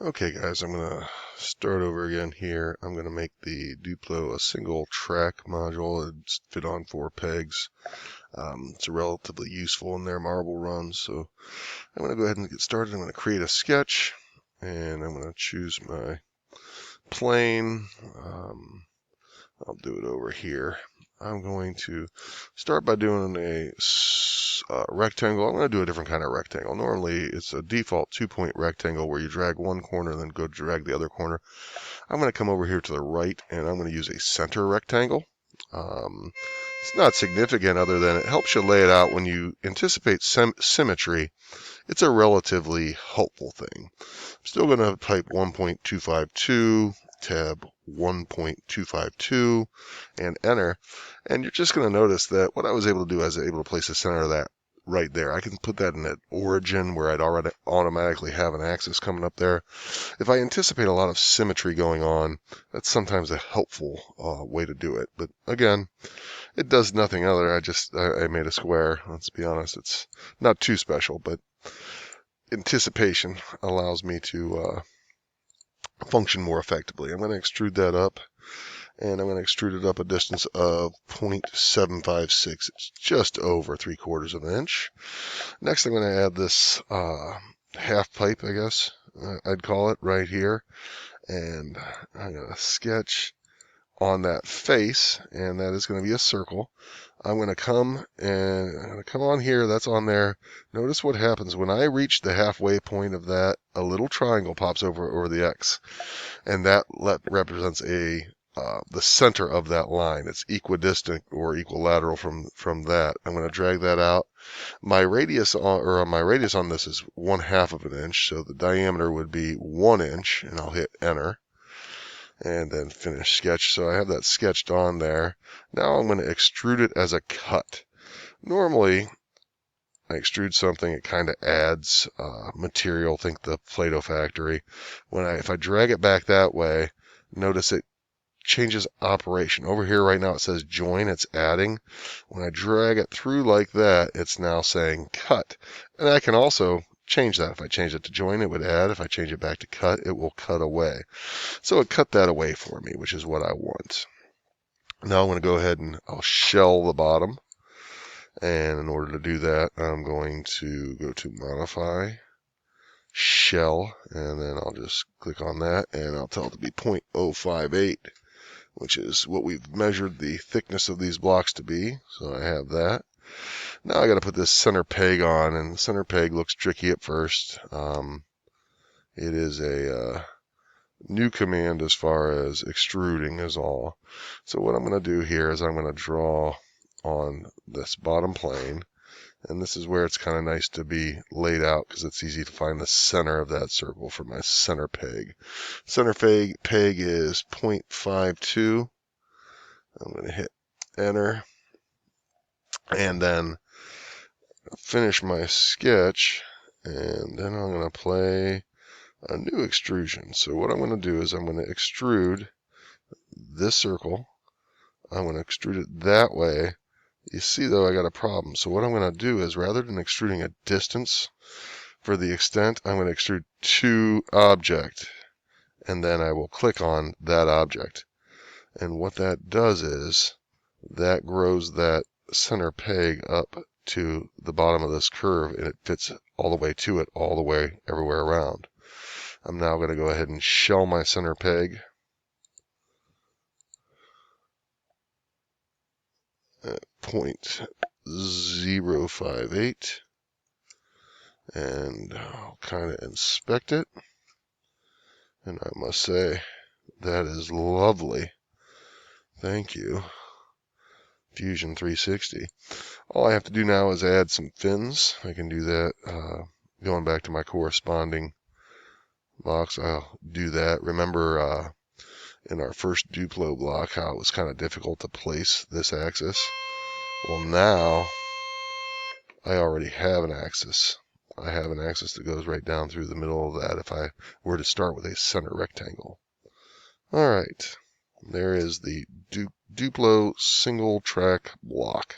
Okay guys, I'm going to start over again here. I'm going to make the Duplo a single track module. It's fit on 4 pegs. It's relatively useful in their marble runs. So I'm going to go ahead and get started. I'm going to create a sketch and I'm going to choose my plane. I'll do it over here. I'm going to start by doing a rectangle. I'm going to do a different kind of rectangle. Normally, it's a default 2-point rectangle where you drag one corner and then go drag the other corner. I'm going to come over here to the right, and I'm going to use a center rectangle. It's not significant other than it helps you lay it out when you anticipate symmetry. It's a relatively helpful thing. I'm still going to type 1.252, tab 1.252, and enter. And you're just going to notice that what I was able to do, I was able to place the center of that right there. I can put that in at origin where I'd already automatically have an axis coming up there. If I anticipate a lot of symmetry going on, that's sometimes a helpful way to do it. But again, it does nothing other. I made a square. Let's be honest, it's not too special, but anticipation allows me to function more effectively. I'm going to extrude that up, and I'm going to extrude it up a distance of 0.756. It's just over 3/4 of an inch. Next, I'm going to add this half pipe, I guess I'd call it, right here, and I'm going to sketch on that face, and that is going to be a circle. I'm going to come on here. That's on there. Notice what happens when I reach the halfway point of that. A little triangle pops over the X, and that represents the center of that line. It's equidistant or equilateral from that. I'm going to drag that out. My radius on this is 1/2 of an inch, so the diameter would be 1 inch, and I'll hit enter. And then finish sketch. So I have that sketched on there. Now I'm going to extrude it as a cut. Normally, I extrude something, it kind of adds material. Think the Play-Doh factory. If I drag it back that way, notice it changes operation. Over here right now it says join, it's adding. When I drag it through like that, it's now saying cut. And I can also change that. If I change it to join, it would add. If I change it back to cut, it will cut away. So it cut that away for me, which is what I want. Now I'm going to go ahead and I'll shell the bottom. And in order to do that, I'm going to go to modify, shell, and then I'll just click on that, and I'll tell it to be 0.058, which is what we've measured the thickness of these blocks to be. So I have that. Now I got to put this center peg on, and the center peg looks tricky at first. It is a new command as far as extruding is all. So what I'm going to do here is I'm going to draw on this bottom plane, and this is where it's kind of nice to be laid out because it's easy to find the center of that circle for my center peg. Center peg is 0.52. I'm going to hit enter and then finish my sketch, and then I'm going to play a new extrusion. So what I'm going to do is I'm going to extrude this circle. I'm going to extrude it that way. You see, though, I got a problem. So what I'm going to do is, rather than extruding a distance for the extent, I'm going to extrude to object, and then I will click on that object. And what that does is that grows that center peg up to the bottom of this curve, and it fits all the way to it, all the way everywhere around. I'm now going to go ahead and shell my center peg at 0.058, and I'll kind of inspect it, and I must say that is lovely. Thank you, Fusion 360. All I have to do now is add some fins. I can do that going back to my corresponding box. I'll do that. Remember in our first Duplo block how it was kind of difficult to place this axis? Well, now I already have an axis. I have an axis that goes right down through the middle of that if I were to start with a center rectangle. All right, there is the Duplo single track block.